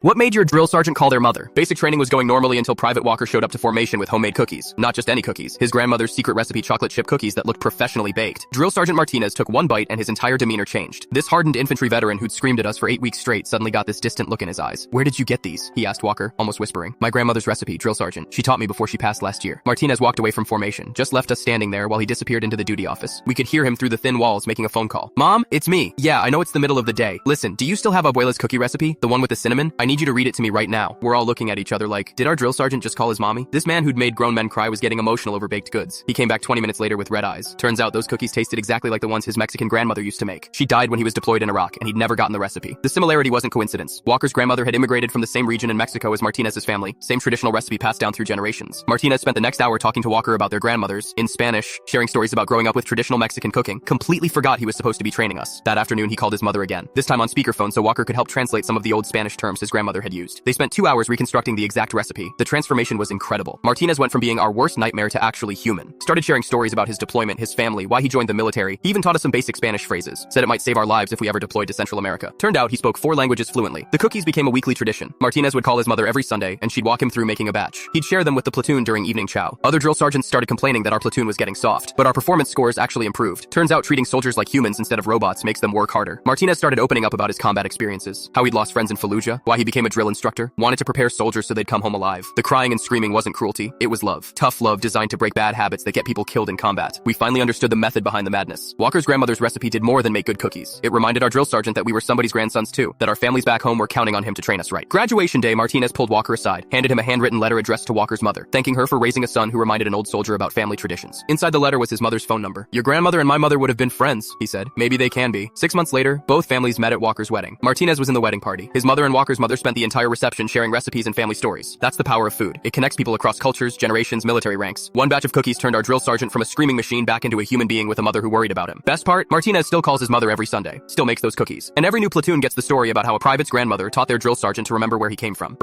What made your drill sergeant call their mother? Basic training was going normally until Private Walker showed up to formation with homemade cookies. Not just any cookies, his grandmother's secret recipe chocolate chip cookies that looked professionally baked. Drill Sergeant Martinez took one bite and his entire demeanor changed. This hardened infantry veteran who'd screamed at us for 8 weeks straight suddenly got this distant look in his eyes. "Where did you get these?" he asked Walker, almost whispering. "My grandmother's recipe, Drill Sergeant. She taught me before she passed last year." Martinez walked away from formation, just left us standing there while he disappeared into the duty office. We could hear him through the thin walls making a phone call. "Mom, it's me. Yeah, I know it's the middle of the day. Listen, do you still have Abuela's cookie recipe? The one with the cinnamon? I need you to read it to me right now." We're all looking at each other like, did our drill sergeant just call his mommy? This man who'd made grown men cry was getting emotional over baked goods. He came back 20 minutes later with red eyes. Turns out those cookies tasted exactly like the ones his Mexican grandmother used to make. She died when he was deployed in Iraq, and he'd never gotten the recipe. The similarity wasn't coincidence. Walker's grandmother had immigrated from the same region in Mexico as Martinez's family, same traditional recipe passed down through generations. Martinez spent the next hour talking to Walker about their grandmothers, in Spanish, sharing stories about growing up with traditional Mexican cooking. Completely forgot he was supposed to be training us. That afternoon he called his mother again, this time on speakerphone so Walker could help translate some of the old Spanish terms his grandmother had used. They spent 2 hours reconstructing the exact recipe. The transformation was incredible. Martinez went from being our worst nightmare to actually human. Started sharing stories about his deployment, his family, why he joined the military. He even taught us some basic Spanish phrases. Said it might save our lives if we ever deployed to Central America. Turned out he spoke 4 languages fluently. The cookies became a weekly tradition. Martinez would call his mother every Sunday, and she'd walk him through making a batch. He'd share them with the platoon during evening chow. Other drill sergeants started complaining that our platoon was getting soft, but our performance scores actually improved. Turns out treating soldiers like humans instead of robots makes them work harder. Martinez started opening up about his combat experiences, how he'd lost friends in Fallujah, why he became a drill instructor, wanted to prepare soldiers so they'd come home alive. The crying and screaming wasn't cruelty, it was love. Tough love designed to break bad habits that get people killed in combat. We finally understood the method behind the madness. Walker's grandmother's recipe did more than make good cookies. It reminded our drill sergeant that we were somebody's grandsons too, that our families back home were counting on him to train us right. Graduation day, Martinez pulled Walker aside, handed him a handwritten letter addressed to Walker's mother, thanking her for raising a son who reminded an old soldier about family traditions. Inside the letter was his mother's phone number. "Your grandmother and my mother would have been friends," he said. "Maybe they can be." 6 months later, both families met at Walker's wedding. Martinez was in the wedding party. His mother and Walker's mother spent the entire reception sharing recipes and family stories. That's the power of food. It connects people across cultures, generations, military ranks. One batch of cookies turned our drill sergeant from a screaming machine back into a human being with a mother who worried about him. Best part, Martinez still calls his mother every Sunday, still makes those cookies. And every new platoon gets the story about how a private's grandmother taught their drill sergeant to remember where he came from.